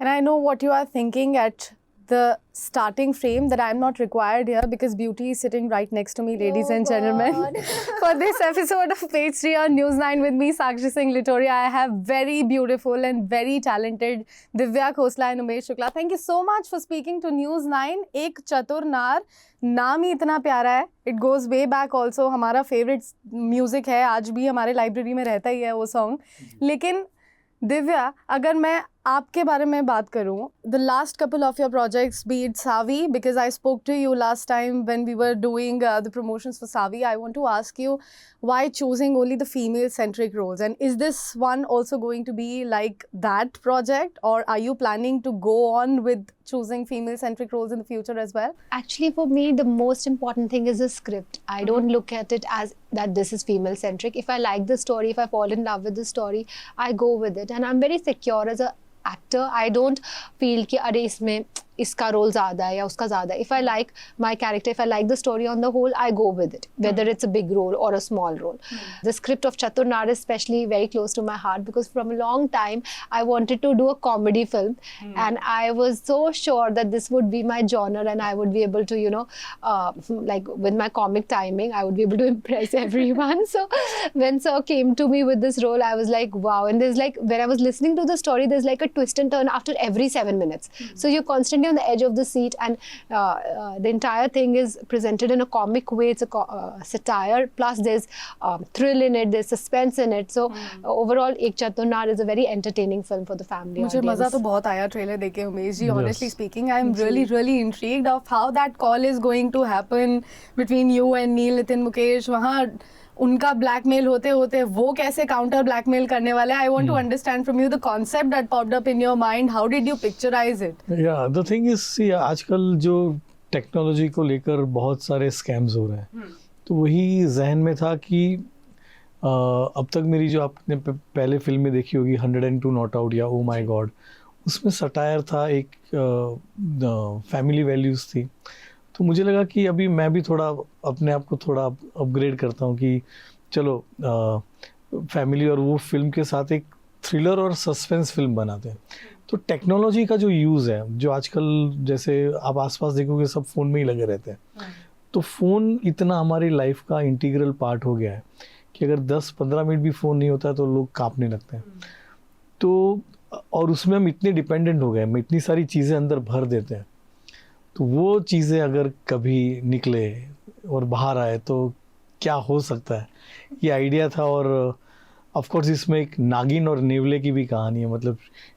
And I know what you are thinking at the starting frame, that I'm not required here because Beauty is sitting right next to me, ladies and gentlemen. For this episode of Page 3 on News 9 with me, Sakshi Singh Litoria, I have very beautiful and very talented Divya Khosla and Umesh Shukla. Thank you so much for speaking to News 9. एक चतुर नार, नाम ही इतना प्यारा है. It goes way back also. हमारा favorite music है, आज भी हमारे library में रहता ही है वो song. लेकिन दिव्या, अगर मैं आपके बारे में बात करूं, the last couple of your projects, be it Savi, because I spoke to you last time when we were doing the promotions for Savi, I want to ask you why choosing only the female-centric roles, and is this one also going to be like that project, or are you planning to go on with choosing female-centric roles in the future as well? Actually, for me, the most important thing is the script. I don't look at it as that this is female-centric. If I like the story, if I fall in love with the story, I go with it. And I'm very secure as a actor. I don't feel कि अरे इसमें इसका role ज़्यादा है या उसका ज़्यादा है. If I like my character, if I like the story on the whole, I go with it, whether it's a big role or a small role. The script of Chatur Nar is especially very close to my heart because from a long time I wanted to do a comedy film, and I was so sure that this would be my genre and I would be able to, you know, like with my comic timing, I would be able to impress everyone. So when Sir came to me with this role, I was like, wow. And there's like, when I was listening to the story, there's like a twist and turn after every 7 minutes. So you're constantly on the edge of the seat, and the entire thing is presented in a comic way. It's a satire, plus there's thrill in it, there's suspense in it. So overall, Ek Chatur Nar is a very entertaining film for the family मुझे audience. मज़ा तो बहुत आया trailer देखे Umesh ji. Honestly speaking, I'm really intrigued of how that call is going to happen between you and Neil, Nitin, Mukesh. वहाँ उनका blackmail होते होते वो कैसे काउंटर ब्लैकमेल करने वाले. I want to understand from you the concept that popped up in your mind. How did you picturise it? या the thing is, see आजकल जो टेक्नोलॉजी को लेकर बहुत सारे स्कैम्स हो रहे हैं, तो वही जहन में था कि अब तक मेरी जो आपने पहले फिल्म में देखी होगी 102 नॉट आउट या ओ माय गॉड, उसमें सटायर था, एक फैमिली वैल्यूज़ थी. तो मुझे लगा कि अभी मैं भी थोड़ा अपने आप को थोड़ा अपग्रेड करता हूँ कि चलो फैमिली और वो फिल्म के साथ एक थ्रिलर और सस्पेंस फिल्म बनाते हैं. तो टेक्नोलॉजी का जो यूज़ है, जो आजकल जैसे आप आसपास देखोगे सब फ़ोन में ही लगे रहते हैं, तो फ़ोन इतना हमारी लाइफ का इंटीग्रल पार्ट हो गया है कि अगर 10-15 मिनट भी फ़ोन नहीं होता है तो लोग कांपने लगते हैं. तो और उसमें हम इतने डिपेंडेंट हो गए, हम इतनी सारी चीज़ें अंदर भर देते हैं. तो वो चीज़ें अगर कभी निकले और बाहर आए तो क्या हो सकता है, ये आइडिया था. और ऑफ कोर्स इसमें एक नागिन और नेवले की भी कहानी है. मतलब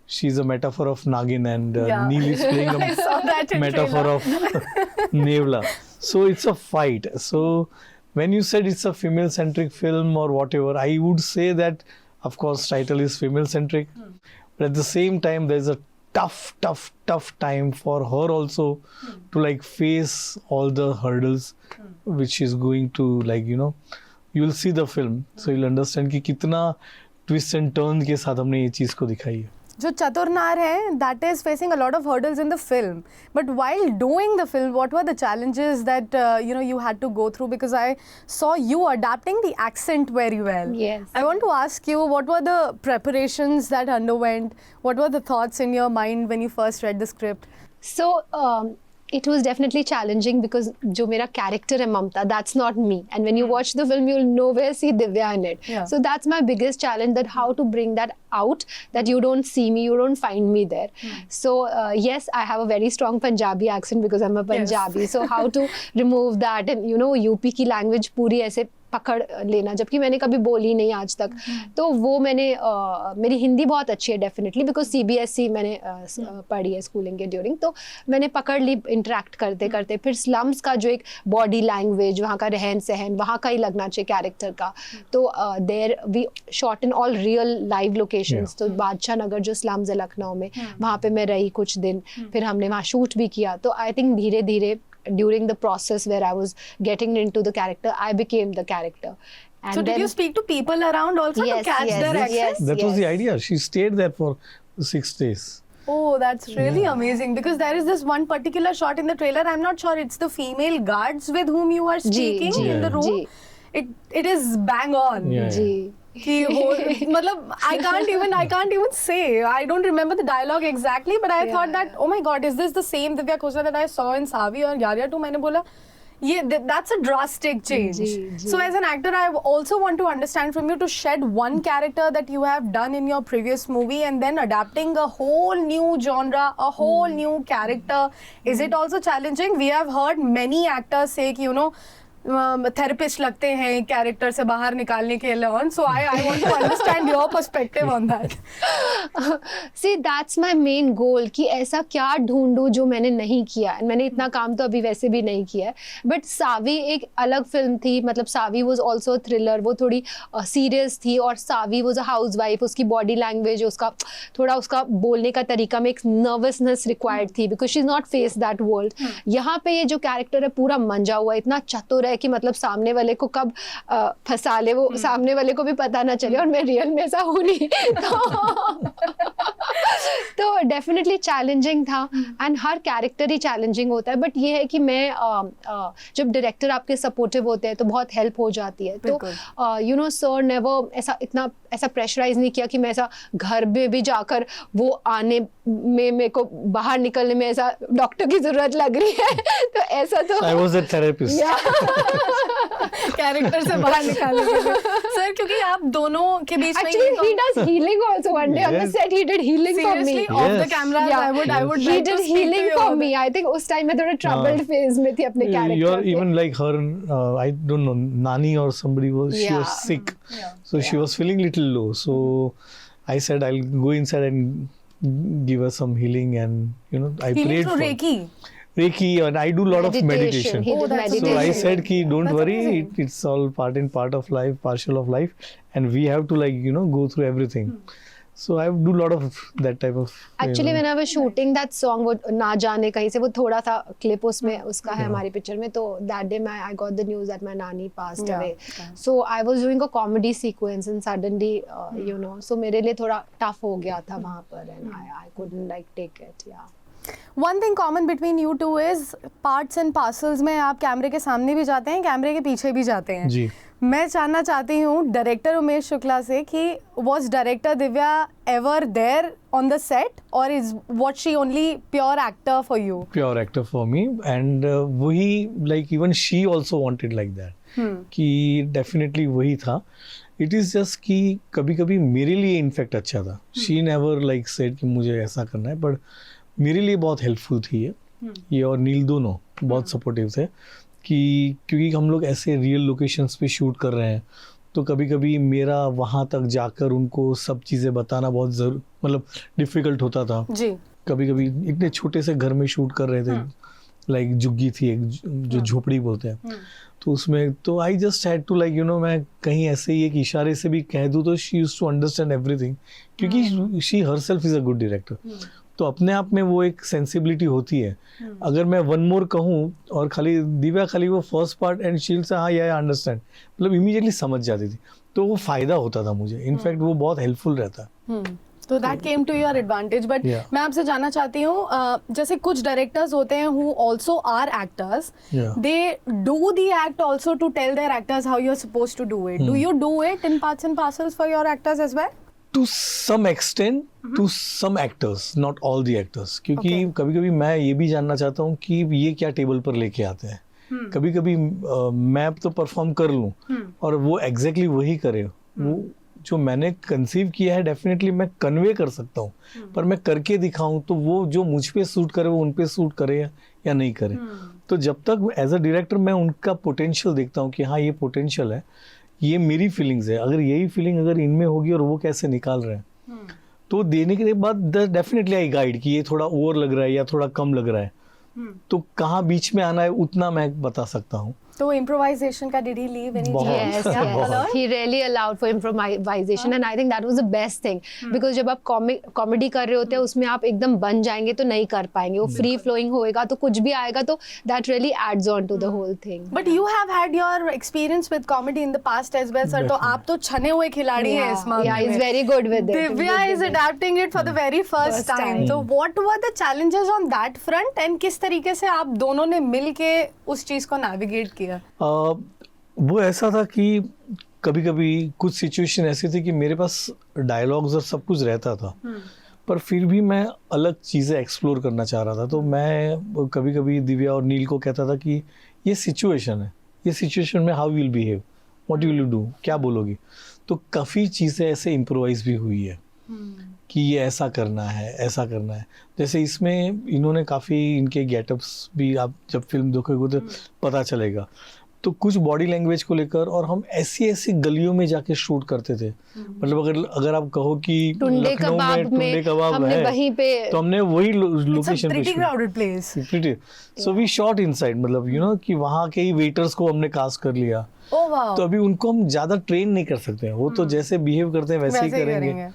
she is a metaphor of nagin and Neel is playing a metaphor of nevla. So it's a fight. So when you said it's a female centric film or whatever, I would say that of course title is female centric, but at the same time there's a tough time for her also to like face all the hurdles which is going to, like, you know, you'll see the film so you'll understand कि कितना twist and turn के साथ हमने ये चीज़ को दिखाई है. जो चतुर नार है, that is facing a lot of hurdles in the film, but while doing the film, what were the challenges that you know, you had to go through? Because I saw you adapting the accent very well. Yes. I want to ask you, what were the preparations that underwent? What were the thoughts in your mind when you first read the script? So it was definitely challenging because जो मेरा character है Mamta, that's not me. And when you watch the film, you'll nowhere see Divya in it. Yeah. So that's my biggest challenge, that how to bring that out, that you don't see me, you don't find me there. So yes, I have a very strong Punjabi accent because I'm a Punjabi. So how to remove that, and you know, UP की language पूरी ऐसे पकड़ लेना, जबकि मैंने कभी बोली नहीं आज तक. तो वो मैंने मेरी हिंदी बहुत अच्छी है डेफिनेटली, बिकॉज CBSE मैंने पढ़ी है स्कूलिंग के ड्यूरिंग. तो मैंने पकड़ ली इंटरेक्ट करते करते. फिर स्लम्स का जो एक बॉडी लैंग्वेज, वहाँ का रहन सहन वहाँ का ही लगना चाहिए कैरेक्टर का. तो there we shot in all real live locations. तो बादशाह नगर जो स्लम्स है लखनऊ में, वहाँ पे मैं रही कुछ दिन. फिर हमने वहाँ शूट भी किया. तो आई थिंक धीरे धीरे during the process where I was getting into the character, I became the character. And so did you speak to people around also to catch their accent? Yes, that was the idea. She stayed there for 6 days. Oh, that's really amazing, because there is this one particular shot in the trailer. I'm not sure it's the female guards with whom you are speaking in the room. It is bang on. Yeah. जी. कि वो मतलब I can't even say. I don't remember the dialogue exactly, but I thought that oh my God, is this the same Divya Khosla that I saw in Savi or Yar Yar 2? मैंने बोला yeah, that's a drastic change. जी. So as an actor, I also want to understand from you to shed one character that you have done in your previous movie and then adapting a whole new genre, a whole new character. Is it also challenging? We have heard many actors say कि therapist लगते हैं character से बाहर निकालने के लिए on so I want to understand your perspective on that see that's my main goal कि ऐसा क्या ढूंढूं जो मैंने नहीं किया एंड मैंने इतना काम तो अभी वैसे भी नहीं किया है बट सावी एक अलग फिल्म थी मतलब सावी वाज आल्सो थ्रिलर वो थोड़ी सीरियस थी और सावी वाज अ हाउसवाइफ उसकी बॉडी लैंग्वेज उसका थोड़ा उसका बोलने का तरीका में एक नर्वसनेस रिक्वायर्ड थी because she is not face that world यहाँ पे ये जो कैरेक्टर है पूरा मंजा हुआ इतना चतुर है कि मतलब सामने वाले को कब फंसा ले वो सामने वाले को भी पता ना चले और मैं रियल में ऐसा हूँ नहीं तो डेफिनेटली चैलेंजिंग था and her character he challenging होता है बट ये है कि मैं जब डायरेक्टर आपके सपोर्टिव होते हैं तो बहुत हेल्प हो जाती है तो यू नो सर नेवर ऐसा प्रेशराइज नहीं किया कि मैं ऐसा घर में भी जाकर वो आने में मेरे को बाहर निकलने में ऐसा डॉक्टर की जरूरत लग रही है तो ऐसा तो I was a therapist. Character से बाहर निकालने के लिए सर क्योंकि आप दोनों के बीच में actually he does healing also one day on the Yes. set he did healing for me seriously off the Yes. camera I would he like did to speak healing to you for on me I think उस time में थोड़ा troubled phase में थी अपने You're character even like her, I don't know, Nani or somebody she Yeah. was sick. So she was feeling little low. So I said I'll go inside and give her some healing and I healing prayed through for Reiki and I do a lot of meditation. He Oh, did that's meditation. So I said ki don't That's worry, amazing. it's all part of life, partial of life and we have to go through everything. So I do a lot of that type of Actually when I was shooting that song वो ना जाने कहीं से वो थोड़ा सा clip उसमें उसका है हमारी picture में तो that day I got the news that my nani passed Yeah. away so I was doing a comedy sequence and suddenly so मेरे लिए थोड़ा tough हो गया था वहाँ पर and I couldn't take it One thing common between you two is parts and parcels में आप कैमरे के सामने भी जाते हैं कैमरे के पीछे भी जाते हैं जी मैं जानना चाहती हूँ डायरेक्टर उमेश शुक्ला से कि was director Divya ever there on the set or is was she only pure actor for you? Pure actor for me and वही even she also wanted like that कि definitely वही था it is just कि कभी कभी मेरे लिए in fact अच्छा था she never said कि मुझे ऐसा करना है but मेरे लिए बहुत हेल्पफुल थी ये और नील दोनों बहुत सपोर्टिव थे कि क्योंकि हम लोग ऐसे रियल लोकेशंस पे शूट कर रहे हैं तो कभी कभी मेरा वहाँ तक जाकर उनको सब चीज़ें बताना बहुत डिफ़िकल्ट होता था जी कभी कभी इतने छोटे से घर में शूट कर रहे थे झुग्गी थी एक जो झोपड़ी बोलते हैं तो उसमें तो आई जस्ट हैड टू मैं कहीं ऐसे ही एक इशारे से भी कह दूँ तो she used to understand everything क्योंकि she herself is a good director तो अपने आप में वो एक सेंसिबिलिटी होती है अगर मैं वन मोर कहूँ और दिव्या खाली वो फर्स्ट पार्ट एंड शील से हाँ या अंडरस्टैंड मतलब इमीडिएटली समझ जाती थी तो वो फायदा होता था मुझे इनफैक्ट वो बहुत हेल्पफुल रहता तो that came to your advantage but मैं आपसे जानना चाहती हूँ जैसे कुछ डायरेक्टर्स होते हैं who also are actors they do the act also to tell their actors how you are supposed to do it do you do it in parts and parcels for your actors as well to some extent to some actors not all the actors क्योंकि कभी कभी मैं ये भी जानना चाहता हूँ कि ये क्या टेबल पर लेके आते हैं कभी कभी मैं तो परफॉर्म कर लूँ और वो एग्जैक्टली वही करे वो जो मैंने कंसीव किया है डेफिनेटली मैं कन्वे कर सकता हूँ पर मैं करके दिखाऊं तो वो जो मुझ पे सूट करे वो उन पे सूट करे या नहीं करे तो जब तक एज अ डायरेक्टर मैं उनका पोटेंशियल देखता हूँ कि हाँ ये पोटेंशियल है ये मेरी फीलिंग्स है अगर यही फीलिंग अगर इनमें होगी और वो कैसे निकाल रहे हैं तो देने के बाद डेफिनेटली आई गाइड कि ये थोड़ा ओवर लग रहा है या थोड़ा कम लग रहा है तो कहाँ बीच में आना है उतना मैं बता सकता हूँ तो improvisation का did he leave any Yes, yes. He really allowed for improvisation and I think that was the best thing because जब आप कॉमेडी कर रहे होते हैं उसमें आप एकदम बन जाएंगे तो नहीं कर पाएंगे वो फ्री फ्लोइंग होएगा तो कुछ भी आएगा तो that really adds on to the whole thing. But you have had your experience with comedy in the past as well, sir. तो आप तो छने हुए खिलाड़ी हैं इस मामले में. Yeah, he's very good with it. Divya is adapting it for the very first time. So what were the challenges on that front and किस तरीके से आप दोनों ने मिल के उस चीज को navigate किया? वो ऐसा था कि कभी कभी कुछ सिचुएशन ऐसी थी कि मेरे पास डायलॉग्स और सब कुछ रहता था, पर फिर भी मैं अलग चीज़ें एक्सप्लोर करना चाह रहा था। तो मैं कभी कभी दिव्या और नील को कहता था कि ये सिचुएशन है, ये सिचुएशन में how will behave, what will you do, क्या बोलोगी। तो काफ़ी चीज़ें ऐसे इम्प्रोवाइज भी हुई है कि ये ऐसा करना है, ऐसा करना है। जैसे इसमें इन्होंने काफ़ी इनके गेटअप्स भी आप जब फिल्म देखोगे तो पता चलेगा। तो कुछ बॉडी लैंग्वेज को लेकर, और हम ऐसी ऐसी गलियों में जाके शूट करते थे, मतलब अगर आप कहो कि टुंडे लखनऊ कबाब में टुंडे कबाब हमने है, वहीं पे तो हमने वही लोकेशन पे pretty crowded place. So we shot inside, मतलब यू नो कि वहाँ के ही वेटर्स को हमने कास्ट कर लिया। Oh wow. तो अभी उनको हम ज्यादा ट्रेन नहीं कर सकते हैं, वो तो जैसे बिहेव करते हैं वैसे ही करेंगे।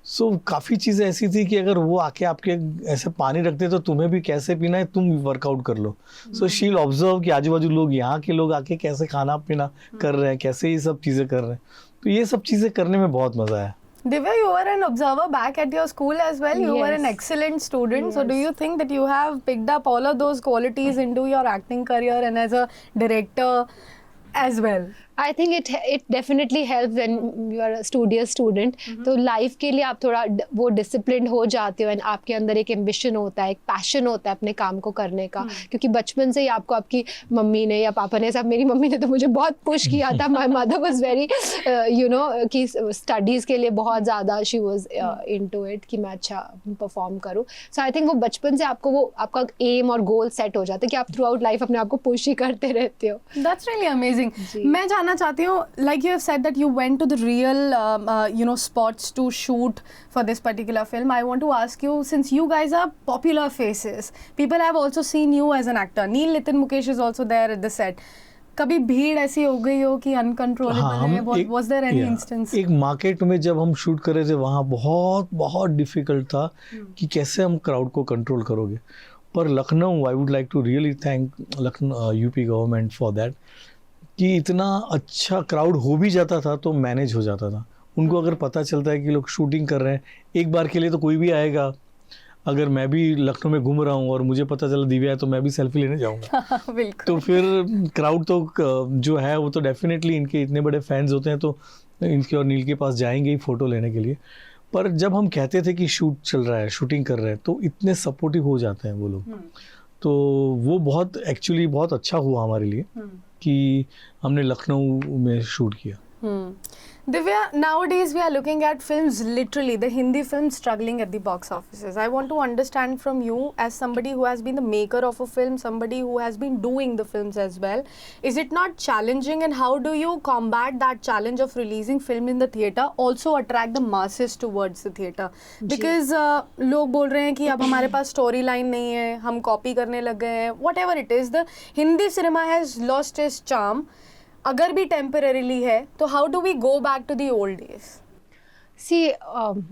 सो काफ़ी चीज़ें ऐसी थी कि अगर वो आके आपके ऐसे पानी रखते तो तुम्हें भी कैसे पीना है तुम वर्कआउट कर लो। सो शी विल ऑब्जर्व कि आजू बाजू लोग, यहाँ के लोग आके कैसे खाना पीना कर रहे हैं, कैसे ये सब चीज़ें कर रहे हैं। तो ये सब चीज़ें करने में बहुत मज़ा आया। Divya, you were an observer back at your school as well. You were an Yes. excellent student. So, do Yes. you think that you have picked up all of those qualities into your acting career and as a director as well? I think it definitely helps when you are a studious student. तो life के लिए आप थोड़ा वो discipline हो जाते हो, and आपके अंदर एक एम्बिशन होता है, एक पैशन होता है अपने काम को करने का। क्योंकि बचपन से ही आपको आपकी मम्मी ने या पापा ने, सब मेरी मम्मी ने तो मुझे बहुत पुश किया था। My mother was very you know कि स्टडीज़ के लिए बहुत ज़्यादा शी वाज इनटू इट कि मैं अच्छा परफॉर्म करूँ। सो आई थिंक वो बचपन से आपको वो आपका एम और गोल सेट हो जाता है कि आप थ्रू आउट लाइफ अपने आप को पुश ही करते रहते हो। That's really amazing. मैं जानना चाहती हूँ, like you have said that you went to the real, spots to shoot for this particular film. I want to ask you, since you guys are popular faces, people have also seen you as an actor. Neil Nitin Mukesh is also there at the set. कभी भीड़ ऐसी हो गई हो कि uncontrollable है? Was there any instance? एक market में जब हम शूट कर रहे थे, वहाँ बहुत बहुत डिफिकल्ट था कि कैसे हम क्राउड को कंट्रोल करोगे। पर Lucknow, I would like to really thank Lucknow UP government for that, कि इतना अच्छा क्राउड हो भी जाता था तो मैनेज हो जाता था। उनको अगर पता चलता है कि लोग शूटिंग कर रहे हैं, एक बार के लिए तो कोई भी आएगा। अगर मैं भी लखनऊ में घूम रहा हूँ और मुझे पता चला दिव्या है, तो मैं भी सेल्फी लेने जाऊँगा। बिल्कुल। तो फिर क्राउड तो जो है वो तो डेफिनेटली, इनके इतने बड़े फैंस होते हैं तो इनके और नील के पास जाएंगे ही फ़ोटो लेने के लिए। पर जब हम कहते थे कि शूट चल रहा है, शूटिंग कर रहे हैं, तो इतने सपोर्टिव हो जाते हैं वो लोग। तो वो बहुत एक्चुअली बहुत अच्छा हुआ हमारे लिए कि हमने लखनऊ में शूट किया। Divya, nowadays we are looking at films, literally the Hindi films struggling at the box offices. I want to understand from you, as somebody who has been the maker of a film, somebody who has been doing the films as well, is it not challenging, and how do you combat that challenge of releasing film in the theatre, also attract the masses towards the theatre? Because लोग बोल रहे हैं कि अब हमारे पास story line नहीं है, हम कॉपी करने लग गए हैं, whatever it is, the Hindi cinema has lost its charm. अगर भी टेम्परेरीली है तो how do we go back to the old days?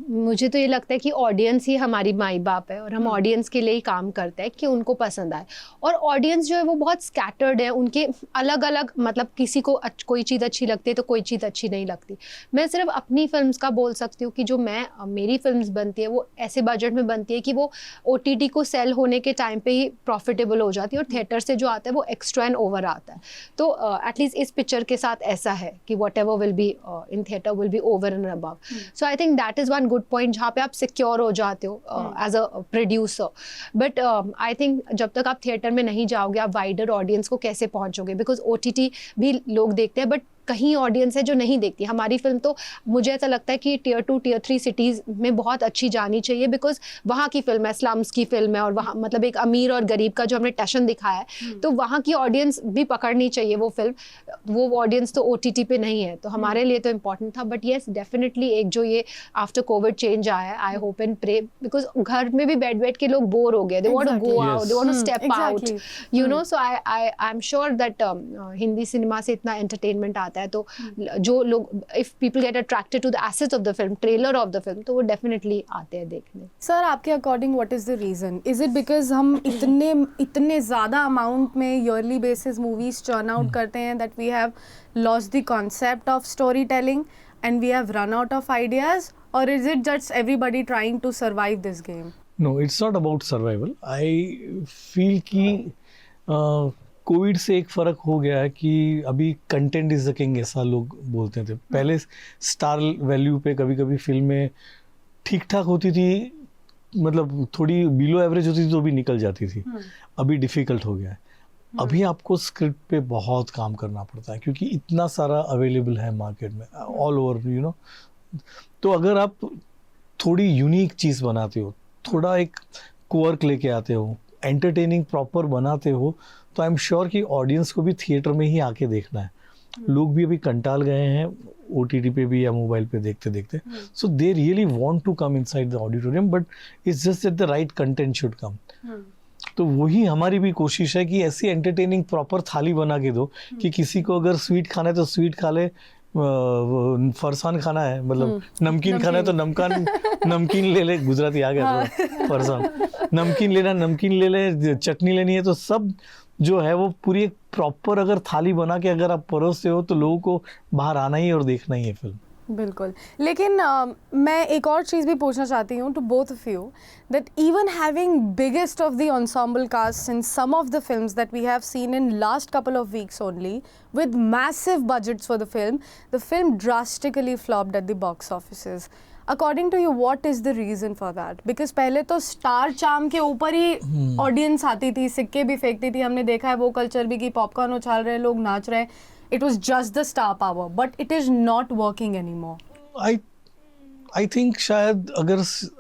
मुझे तो ये लगता है कि ऑडियंस ही हमारी माई बाप है, और हम ऑडियंस के लिए ही काम करते हैं कि उनको पसंद आए। और ऑडियंस जो है वो बहुत स्कैटर्ड है, उनके अलग अलग, मतलब किसी को कोई चीज़ अच्छी लगती है तो कोई चीज़ अच्छी नहीं लगती। मैं सिर्फ अपनी फिल्म्स का बोल सकती हूँ कि जो मेरी फिल्म्स बनती है वो ऐसे बजट में बनती है कि वो OTT को सेल होने के टाइम पे ही प्रॉफिटेबल हो जाती है, और थिएटर से जो आता है वो एक्स्ट्रा एंड ओवर आता है। तो एटलीस्ट इस पिक्चर के साथ ऐसा है कि whatever will be in theatre will be over and above. So I think that is one good point जहाँ पे आप सिक्योर हो जाते हो as a producer. But I think जब तक आप थिएटर में नहीं जाओगे, आप वाइडर ऑडियंस को कैसे पहुँचोगे? बिकॉज OTT भी लोग देखते हैं, बट कहीं ऑडियंस है जो नहीं देखती। हमारी फिल्म तो मुझे ऐसा लगता है कि Tier 2 Tier 3 सिटीज़ में बहुत अच्छी जानी चाहिए, बिकॉज वहाँ की फिल्म है, स्लम्स की फिल्म है, और वहाँ मतलब एक अमीर और गरीब का जो हमने टशन दिखाया है, तो वहाँ की ऑडियंस भी पकड़नी चाहिए वो फिल्म। वो ऑडियंस तो OTT पे नहीं है, तो हमारे लिए तो इम्पॉर्टेंट था। बट येस, डेफिनेटली एक जो ये आफ्टर कोविड चेंज आया है, I hope and pray, because घर में भी बैठ के लोग बोर हो गए, they want to go out, they want to step out, you know. So I am sure that Hindi cinema से इतना एंटरटेनमेंट आता है, तो जो लोग, if people get attracted to the assets of the film, trailer of the film, तो वो definitely आते हैं देखने। सर, आपके according what is the reason? Is it because हम इतने ज़्यादा अमाउंट में yearly basis movies churn out करते हैं that we have lost the concept of storytelling and we have run out of ideas, और is it just everybody trying to survive this game? No, it's not about survival. I feel कि Covid से एक फ़र्क हो गया है कि अभी कंटेंट इज़ द किंग, ऐसा लोग बोलते थे। पहले स्टार वैल्यू पे कभी कभी फिल्में ठीक ठाक होती थी, मतलब थोड़ी बिलो एवरेज होती थी तो भी निकल जाती थी। अभी डिफ़िकल्ट हो गया है। अभी आपको स्क्रिप्ट पे बहुत काम करना पड़ता है क्योंकि इतना सारा अवेलेबल है मार्केट में, ऑल ओवर यू नो। तो अगर आप थोड़ी यूनिक चीज़ बनाते हो, थोड़ा एक क्वर्क लेके आते हो, एंटरटेनिंग प्रॉपर बनाते हो, तो आई एम श्योर कि ऑडियंस को भी थिएटर में ही आके देखना है। लोग भी अभी कंटाल गए हैं OTT पे भी या मोबाइल पे देखते देखते, so they really want to come inside the auditorium, but it's just that the right content should come. तो वही हमारी भी कोशिश है कि ऐसी एंटरटेनिंग प्रॉपर थाली बना के दो कि किसी को अगर स्वीट खाना है तो स्वीट खा ले, फरसान खाना है मतलब नमकीन खाना है तो नमकीन ले ले, गुजराती आ गया थोड़ा, फरसान नमकीन लेना नमकीन ले ले, चटनी लेनी है, तो सब जो है वो पूरी एक प्रॉपर अगर थाली बना के अगर आप परोसते हो तो लोगों को बाहर आना ही और देखना ही है फिल्म। बिल्कुल, लेकिन मैं एक और चीज़ भी पूछना चाहती हूँ to both of you, that even having biggest of the ensemble casts in some of the films that we have seen in last couple of weeks only, with massive budgets for the film drastically flopped at the box offices. According to you, what is the reason for that? Because पहले तो star charm के ऊपर ही audience आती थी, सिक्के भी फेंकती थी, हमने देखा है वो कल्चर भी कि पॉपकॉर्न उछाल रहे हैं, लोग नाच रहे हैं. It was just the star power, but it is not working anymore. I think शायद अगर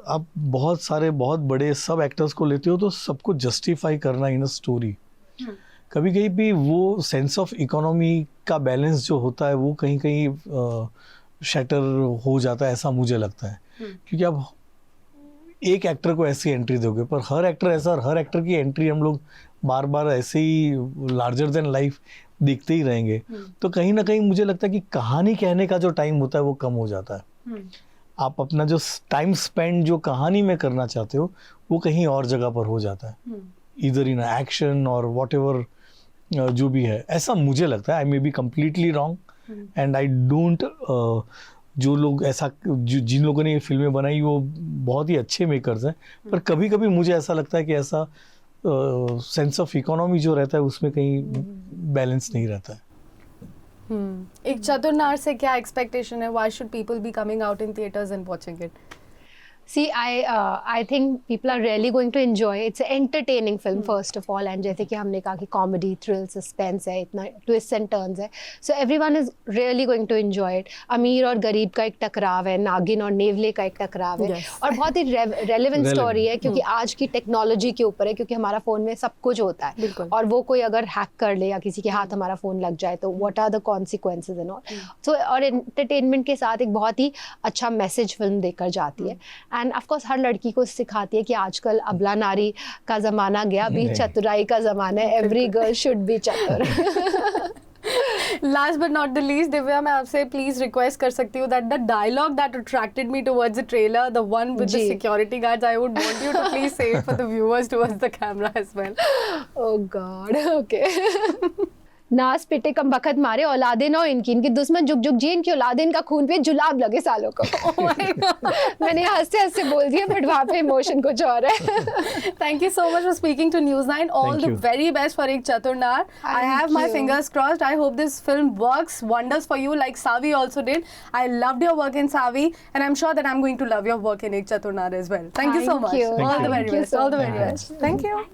आप बहुत सारे बहुत बड़े सब एक्टर्स को लेते हो तो सबको जस्टिफाई करना इन अ स्टोरी, कभी कहीं भी वो सेंस ऑफ इकोनॉमी का बैलेंस जो होता है वो कहीं कहीं शैटर हो जाता है, ऐसा मुझे लगता है। क्योंकि आप एक एक्टर को ऐसी एंट्री दोगे पर हर एक्टर ऐसा, और हर एक्टर की एंट्री हम लोग बार बार ऐसे ही लार्जर देन लाइफ देखते ही रहेंगे, तो कहीं ना कहीं मुझे लगता है कि कहानी कहने का जो टाइम होता है वो कम हो जाता है। आप अपना जो टाइम स्पेंड जो कहानी में करना चाहते हो वो कहीं और जगह पर हो जाता है, इधर इन एक्शन और वॉट एवर जो भी है, ऐसा मुझे लगता है। I may be completely wrong and I don't, जो लोग ऐसा जिन लोगों ने ये फिल्में बनाई वो बहुत ही अच्छे मेकर्स हैं, पर कभी कभी मुझे ऐसा लगता है कि ऐसा सेंस ऑफ इकोनॉमी जो रहता है उसमें कहीं बैलेंस नहीं रहता है। एक चतुर्नार से क्या एक्सपेक्टेशन है? Why should people be coming out in theaters and watching it? See, I think people are really going to enjoy. It's an entertaining film first of all, and जैसे कि हमने कहा कि comedy, thrill, suspense है, इतना twists and turns है, so everyone is really going to enjoy it. अमीर और गरीब का एक टकराव है, नागिन और नेवले का एक टकराव है, Yes. और बहुत ही relevant story है क्योंकि आज की टेक्नोलॉजी के ऊपर है, क्योंकि हमारा फ़ोन में सब कुछ होता है, बिल्कुल। और वो कोई अगर हैक कर ले या किसी के हाथ हमारा फ़ोन लग जाए तो what are the consequences and all. So और एंटरटेनमेंट के साथ एक बहुत ही अच्छा मैसेज फिल्म देकर जाती है, एंड ऑफ कोर्स हर लड़की को सिखाती है कि आजकल अबला नारी का ज़माना गया, अभी चतुराई का ज़माना है, एवरी गर्ल शुड बी चतुर। Last but not the least, Divya, मैं आपसे please request कर सकती हूँ that the dialogue that attracted me towards the trailer, the one with the ji. security guards, I would want you to please say it for the viewers towards the camera as well. Oh God, okay. नास पिटे कम बखत मारे औलादे no इनकी दुश्मन जुग जुग जी, इनकी औलादे इनका खून पे जुलाब लगे सालों को। Oh my God. मैंने हंसते हंसते बोल दिया, बट वहाँ पे इमोशन कुछ और है। Thank you so much for speaking to News9. All Thank the you. very best for Ek Chaturnar. I Thank have my you. fingers crossed. I hope this film works wonders for you like Savi also did. I loved your work in Savi and I'm sure that I'm going to love your work in Ek Chaturnar as well. Thank you so Thank much. you. All the Thank very you best. so All the very much. best. Thank you.